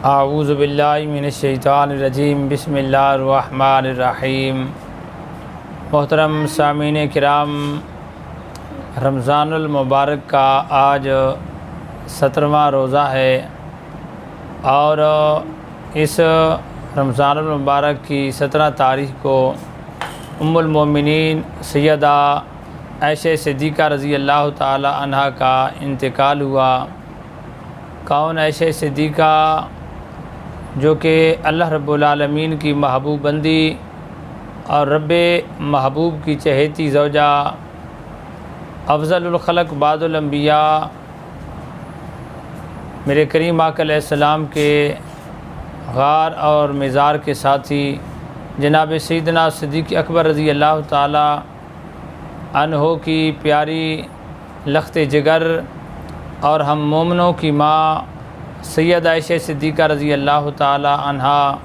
اعوذ باللہ من الشیطان الرجیم بسم اللہ الرحمن الرحیم۔ محترم سامعین کرام، رمضان المبارک کا آج 17واں روزہ ہے اور اس رمضان المبارک کی 17 تاریخ کو ام المومنین سیدہ عائشہ صدیقہ رضی اللہ تعالی عنہا کا انتقال ہوا۔ کون عائشہ صدیقہ؟ جو کہ اللہ رب العالمین کی محبوب بندی اور رب محبوب کی چہیتی زوجہ، افضل الخلق بعد الانبیاء، میرے کریم آقا علیہ السلام کے غار اور مزار کے ساتھی جناب سیدنا صدیق اکبر رضی اللہ تعالی عنہ کی پیاری لخت جگر اور ہم مومنوں کی ماں سیدہ عائشہ صدیقہ رضی اللہ تعالی عنہا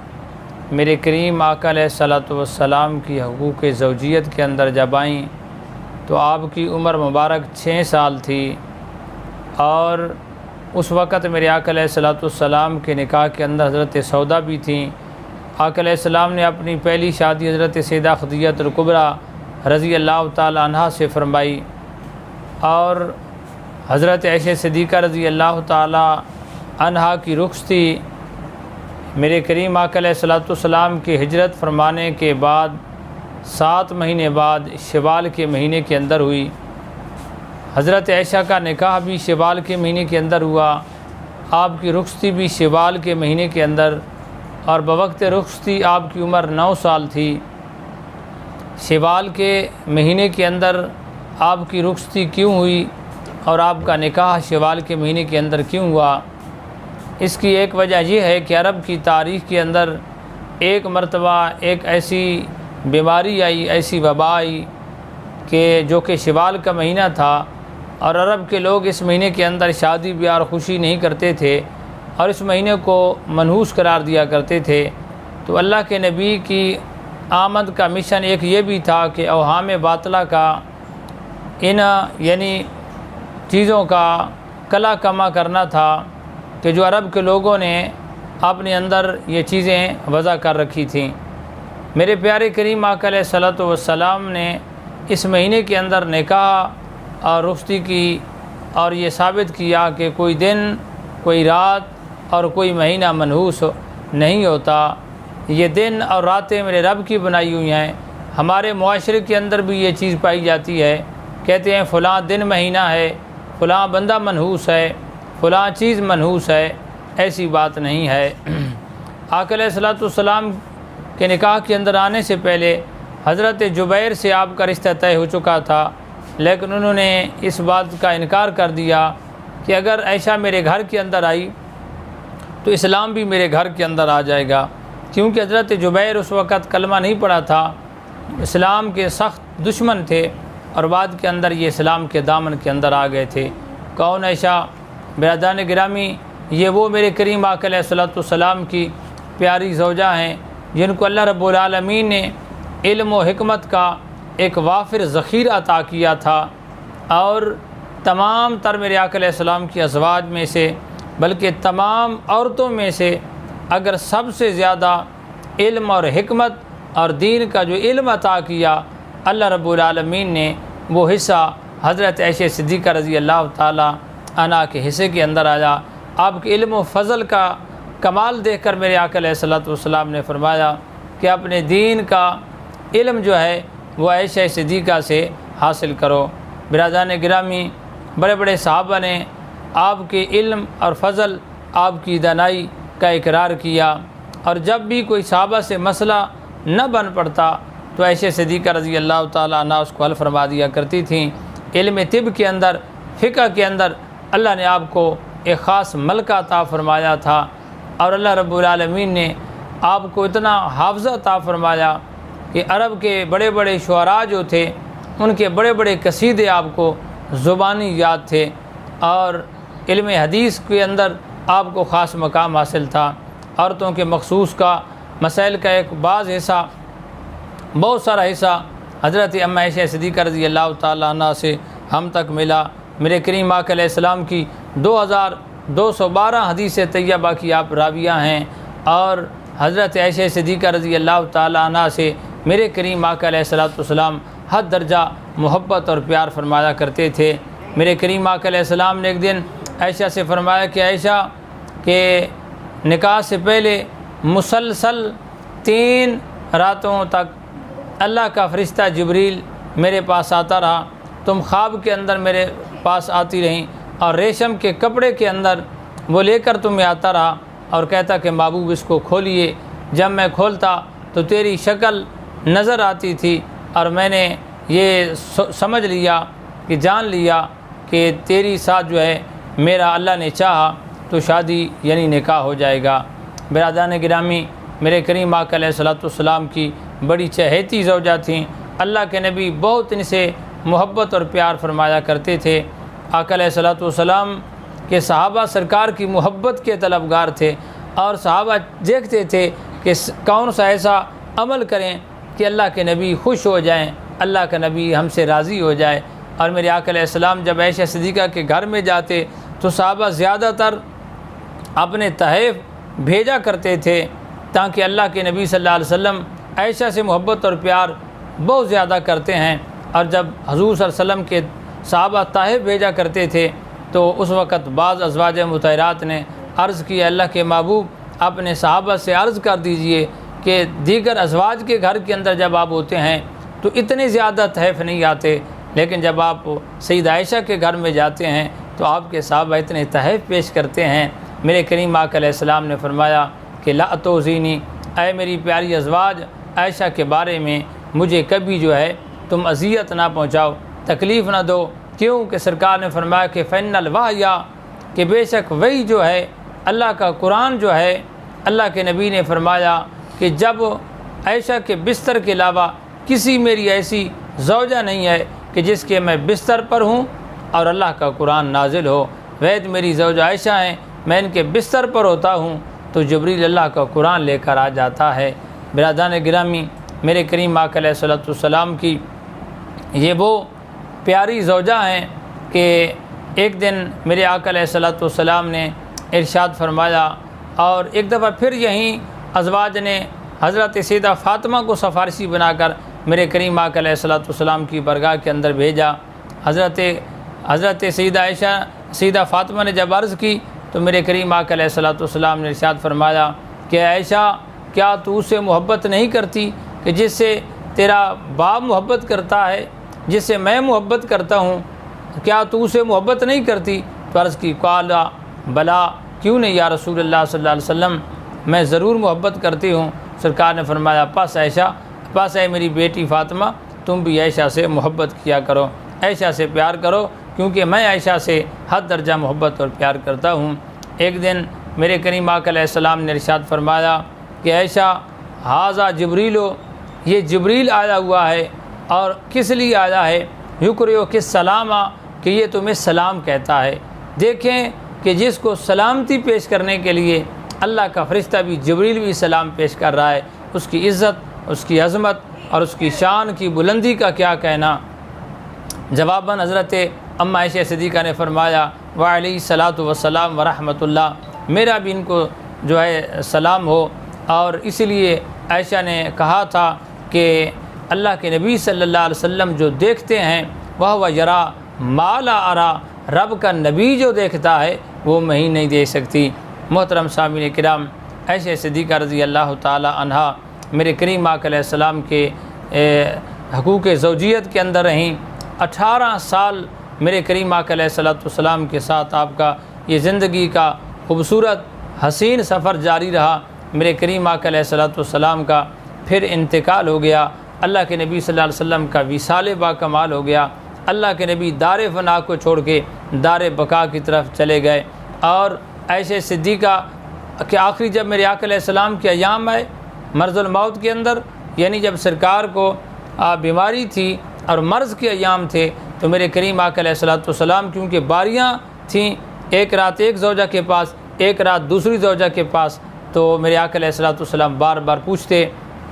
میرے کریم آقا علیہ السلام کی حقوق زوجیت کے اندر جب آئیں تو آپ کی عمر مبارک 6 سال تھی، اور اس وقت میرے آقا علیہ السلام کے نکاح کے اندر حضرت سودا بھی تھیں۔ آقا علیہ السلام نے اپنی پہلی شادی حضرت سیدہ خدیجہ الکبریٰ رضی اللہ تعالی عنہا سے فرمائی، اور حضرت عائشہ صدیقہ رضی اللہ تعالی عنہا کی رخصتی میرے کریم آقا علیہ السلام کی ہجرت فرمانے کے بعد 7 مہینے بعد شوال کے مہینے کے اندر ہوئی۔ حضرت عائشہ کا نکاح بھی شوال کے مہینے کے اندر ہوا، آپ کی رخصتی بھی شوال کے مہینے کے اندر، اور بوقت رخصتی آپ کی عمر 9 سال تھی۔ شوال کے مہینے کے اندر آپ کی رخصتی کیوں ہوئی اور آپ کا نکاح شوال کے مہینے کے اندر کیوں ہوا؟ اس کی ایک وجہ یہ ہے کہ عرب کی تاریخ کے اندر ایک مرتبہ ایک ایسی بیماری آئی، ایسی وبا آئی کہ جو کہ شوال کا مہینہ تھا، اور عرب کے لوگ اس مہینے کے اندر شادی بیاہ اور خوشی نہیں کرتے تھے اور اس مہینے کو منحوس قرار دیا کرتے تھے۔ تو اللہ کے نبی کی آمد کا مشن ایک یہ بھی تھا کہ اوہام باطلہ کا، ان یعنی چیزوں کا کلا کما کرنا تھا کہ جو عرب کے لوگوں نے اپنے اندر یہ چیزیں وضع کر رکھی تھیں۔ میرے پیارے کریم آقا علیہ السلام نے اس مہینے کے اندر نکاح اور رخصتی کی، اور یہ ثابت کیا کہ کوئی دن، کوئی رات اور کوئی مہینہ منحوس نہیں ہوتا۔ یہ دن اور راتیں میرے رب کی بنائی ہوئی ہیں۔ ہمارے معاشرے کے اندر بھی یہ چیز پائی جاتی ہے، کہتے ہیں فلاں دن مہینہ ہے، فلاں بندہ منحوس ہے، فلاں چیز منحوس ہے۔ ایسی بات نہیں ہے۔ آقا علیہ السلام کے نکاح کے اندر آنے سے پہلے حضرت جبیر سے آپ کا رشتہ طے ہو چکا تھا، لیکن انہوں نے اس بات کا انکار کر دیا کہ اگر عائشہ میرے گھر کے اندر آئی تو اسلام بھی میرے گھر کے اندر آ جائے گا، کیونکہ حضرت جبیر اس وقت کلمہ نہیں پڑھا تھا، اسلام کے سخت دشمن تھے، اور بعد کے اندر یہ اسلام کے دامن کے اندر آ گئے تھے۔ کون عائشہ؟ برادران گرامی، یہ وہ میرے کریم آقا علیہ السلام کی پیاری زوجہ ہیں جن کو اللہ رب العالمین نے علم و حکمت کا ایک وافر ذخیرہ عطا کیا تھا، اور تمام تر میرے آقا علیہ السلام کی ازواج میں سے، بلکہ تمام عورتوں میں سے اگر سب سے زیادہ علم اور حکمت اور دین کا جو علم عطا کیا اللہ رب العالمین نے، وہ حصہ حضرت عائشہ صدیقہ رضی اللہ تعالی عنہا کے حصے کے اندر آیا۔ آپ کے علم و فضل کا کمال دیکھ کر میرے آقا علیہ السلام نے فرمایا کہ اپنے دین کا علم جو ہے وہ عائشہ صدیقہ سے حاصل کرو۔ برادران گرامی، بڑے بڑے صحابہ نے آپ کے علم اور فضل، آپ کی دانائی کا اقرار کیا، اور جب بھی کوئی صحابہ سے مسئلہ نہ بن پڑتا تو عائشہ صدیقہ رضی اللہ تعالیٰ عنہ اس کو حل فرما دیا کرتی تھیں۔ علم طب کے اندر، فقہ کے اندر اللہ نے آپ کو ایک خاص ملکہ عطا فرمایا تھا، اور اللہ رب العالمین نے آپ کو اتنا حافظہ عطا فرمایا کہ عرب کے بڑے بڑے شعراء جو تھے ان کے بڑے بڑے قصیدے آپ کو زبانی یاد تھے، اور علم حدیث کے اندر آپ کو خاص مقام حاصل تھا۔ عورتوں کے مخصوص کا مسائل کا ایک بعض حصہ، بہت سارا حصہ حضرت ام عائشہ صدیقہ رضی اللہ تعالیٰ عنہ سے ہم تک ملا۔ میرے کریم آقا علیہ السلام کی 212 حدیث طیبہ کی آپ راویہ ہیں، اور حضرت عائشہ صدیقہ رضی اللہ تعالیٰ عنہ سے میرے کریم آقا علیہ الصلوۃ والسلام حد درجہ محبت اور پیار فرمایا کرتے تھے۔ میرے کریم آقا علیہ السلام نے ایک دن عائشہ سے فرمایا کہ عائشہ کہ نکاح سے پہلے مسلسل 3 راتوں تک اللہ کا فرشتہ جبریل میرے پاس آتا رہا، تم خواب کے اندر میرے پاس آتی رہیں، اور ریشم کے کپڑے کے اندر وہ لے کر تمہیں آتا رہا اور کہتا کہ محبوب اس کو کھولیے۔ جب میں کھولتا تو تیری شکل نظر آتی تھی، اور میں نے یہ سمجھ لیا کہ جان لیا کہ تیری ساتھ جو ہے میرا اللہ نے چاہا تو شادی یعنی نکاح ہو جائے گا۔ برادران گرامی، میرے کریم آقا علیہ الصلوۃ والسلام کی بڑی چہیتی زوجہ تھیں۔ اللہ کے نبی بہت ان سے محبت اور پیار فرمایا کرتے تھے۔ آقا علیہ الصلوۃ والسلام کے صحابہ سرکار کی محبت کے طلبگار تھے، اور صحابہ دیکھتے تھے کہ کون سا ایسا عمل کریں کہ اللہ کے نبی خوش ہو جائیں، اللہ کا نبی ہم سے راضی ہو جائے۔ اور میرے آقا علیہ السلام جب عائشہ صدیقہ کے گھر میں جاتے تو صحابہ زیادہ تر اپنے تحائف بھیجا کرتے تھے، تاکہ اللہ کے نبی صلی اللہ علیہ وسلم عائشہ سے محبت اور پیار بہت زیادہ کرتے ہیں۔ اور جب حضور صلی اللہ علیہ وسلم کے صحابہ تحائف بھیجا کرتے تھے تو اس وقت بعض ازواج مطہرات نے عرض کی، اللہ کے محبوب اپنے صحابہ سے عرض کر دیجئے کہ دیگر ازواج کے گھر کے اندر جب آپ ہوتے ہیں تو اتنے زیادہ تحائف نہیں آتے، لیکن جب آپ سیدہ عائشہ کے گھر میں جاتے ہیں تو آپ کے صحابہ اتنے تحائف پیش کرتے ہیں۔ میرے کریم آقا علیہ السلام نے فرمایا کہ لا توزینی، اے میری پیاری ازواج، عائشہ کے بارے میں مجھے کبھی جو ہے تم اذیت نہ پہنچاؤ، تکلیف نہ دو، کیوں کہ سرکار نے فرمایا کہ فَإِنَّ الْوَحْيَ، کہ بے شک وہی جو ہے اللہ کا قرآن جو ہے، اللہ کے نبی نے فرمایا کہ جب عائشہ کے بستر کے علاوہ کسی میری ایسی زوجہ نہیں ہے کہ جس کے میں بستر پر ہوں اور اللہ کا قرآن نازل ہو، وید میری زوجہ عائشہ ہیں، میں ان کے بستر پر ہوتا ہوں تو جبریل اللہ کا قرآن لے کر آ جاتا ہے۔ برادران گرامی، میرے کریم آقا علیہ الصلوۃ والسلام کی یہ وہ پیاری زوجہ ہیں کہ ایک دن میرے آقا علیہ الصلوۃ والسلام نے ارشاد فرمایا، اور ایک دفعہ پھر یہیں ازواج نے حضرت سیدہ فاطمہ کو سفارشی بنا کر میرے کریم آقا علیہ الصلوۃ والسلام کی برگاہ کے اندر بھیجا۔ حضرت سیدہ عائشہ سیدہ فاطمہ نے جب عرض کی تو میرے کریم آقا علیہ الصلوۃ والسلام نے ارشاد فرمایا کہ عائشہ، کیا تو اس سے محبت نہیں کرتی کہ جس سے تیرا باپ محبت کرتا ہے، جس سے میں محبت کرتا ہوں، کیا تو اسے محبت نہیں کرتی؟ تو عرض کی قالا بلا، کیوں نہیں یا رسول اللہ صلی اللہ علیہ وسلم، میں ضرور محبت کرتی ہوں۔ سرکار نے فرمایا پس عائشہ، پس اے میری بیٹی فاطمہ، تم بھی عائشہ سے محبت کیا کرو، عائشہ سے پیار کرو، کیونکہ میں عائشہ سے حد درجہ محبت اور پیار کرتا ہوں۔ ایک دن میرے کریم آقا علیہ السلام نے ارشاد فرمایا کہ عائشہ، ھذا جبریل، یہ جبریل آیا ہوا ہے، اور کس لیے آیا ہے؟ یقرئ کس سلامہ، کہ یہ تمہیں سلام کہتا ہے۔ دیکھیں کہ جس کو سلامتی پیش کرنے کے لیے اللہ کا فرشتہ بھی جبریل بھی سلام پیش کر رہا ہے، اس کی عزت، اس کی عظمت اور اس کی شان کی بلندی کا کیا کہنا۔ جواباً حضرت اماں عائشہ صدیقہ نے فرمایا وعلیہ الصلاۃ والسلام ورحمۃ اللہ، میرا بھی ان کو جو ہے سلام ہو۔ اور اس لیے عائشہ نے کہا تھا کہ اللہ کے نبی صلی اللہ علیہ وسلم جو دیکھتے ہیں وہ یرا ما لا ارا، رب کا نبی جو دیکھتا ہے وہ میں ہی نہیں دیکھ سکتی۔ محترم سامعین کرام، عائشہ صدیقہ رضی اللہ تعالی عنہا میرے کریم آقا علیہ السلام کے حقوق زوجیت کے اندر رہیں۔ 18 سال میرے کریم آقا علیہ السلام کے ساتھ آپ کا یہ زندگی کا خوبصورت حسین سفر جاری رہا۔ میرے کریم آقا علیہ السلام کا پھر انتقال ہو گیا، اللہ کے نبی صلی اللہ علیہ وسلم کا وصال با کمال ہو گیا۔ اللہ کے نبی دار فنا کو چھوڑ کے دار بقا کی طرف چلے گئے، اور عائشہ صدیقہ کہ آخری جب میرے آقا علیہ السلام کے ایام آئے مرض الموت کے اندر، یعنی جب سرکار کو بیماری تھی اور مرض کے ایام تھے، تو میرے کریم آقا علیہ السلام کیونکہ باریاں تھیں، ایک رات ایک زوجہ کے پاس، ایک رات دوسری زوجہ کے پاس، تو میرے آقا علیہ السلام بار بار پوچھتے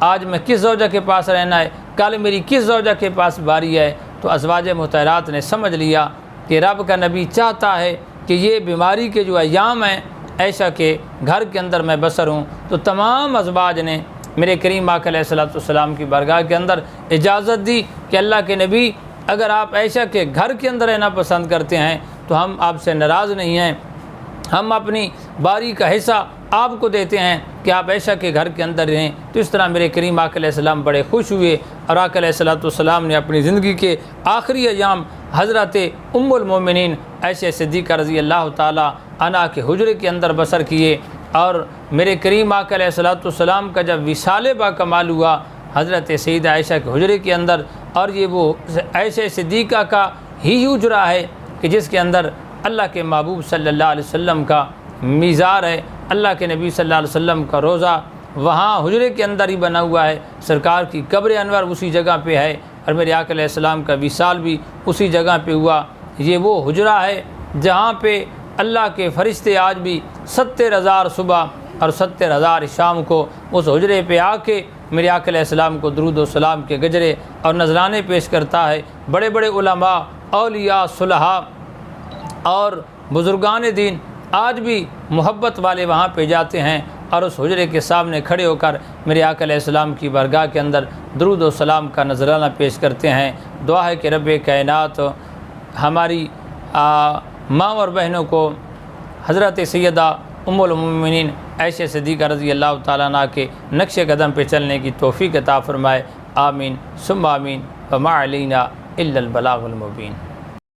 آج میں کس زوجہ کے پاس رہنا ہے، کل میری کس زوجہ کے پاس باری ہے۔ تو ازواج مطہرات نے سمجھ لیا کہ رب کا نبی چاہتا ہے کہ یہ بیماری کے جو ایام ہیں عائشہ کے گھر کے اندر میں بسر ہوں، تو تمام ازواج نے میرے کریم آقا علیہ الصلوۃ والسلام کی بارگاہ کے اندر اجازت دی کہ اللہ کے نبی اگر آپ عائشہ کے گھر کے اندر رہنا پسند کرتے ہیں تو ہم آپ سے ناراض نہیں ہیں، ہم اپنی باری کا حصہ آپ کو دیتے ہیں کہ آپ عائشہ کے گھر کے اندر رہیں۔ تو اس طرح میرے کریم آقا علیہ السلام بڑے خوش ہوئے، اور آقا علیہ الصلوۃ والسلام نے اپنی زندگی کے آخری ایام حضرت ام المومنین عائشہ صدیقہ رضی اللہ تعالی عنہا کے حجرے کے اندر بسر کیے۔ اور میرے کریم آقا علیہ الصلوۃ والسلام کا جب وصال با کمال ہوا حضرت سیدہ عائشہ کے حجرے کے اندر، اور یہ وہ عائشہ صدیقہ کا ہی حجرہ ہے کہ جس کے اندر اللہ کے محبوب صلی اللہ علیہ وسلم کا میزار ہے، اللہ کے نبی صلی اللہ علیہ وسلم کا روضہ وہاں حجرے کے اندر ہی بنا ہوا ہے، سرکار کی قبر انور اسی جگہ پہ ہے، اور میرے آقا علیہ السلام کا وصال بھی اسی جگہ پہ ہوا۔ یہ وہ حجرہ ہے جہاں پہ اللہ کے فرشتے آج بھی 70,000 صبح اور 70,000 شام کو اس حجرے پہ آ کے میرے آقا علیہ السلام کو درود و سلام کے گجرے اور نذرانے پیش کرتا ہے۔ بڑے بڑے علماء، اولیاء، صلحاء اور بزرگان دین آج بھی محبت والے وہاں پہ جاتے ہیں اور اس حجرے کے سامنے کھڑے ہو کر میرے آقا علیہ السلام کی بارگاہ کے اندر درود و سلام کا نذرانہ پیش کرتے ہیں۔ دعا ہے کہ رب کائنات ہماری ماں اور بہنوں کو حضرت سیدہ ام المومنین عائشہ صدیقہ رضی اللہ تعالیٰ عنہ کے نقش قدم پہ چلنے کی توفیق عطا فرمائے۔ آمین ثم آمین، وما علینا الا البلاغ المبین۔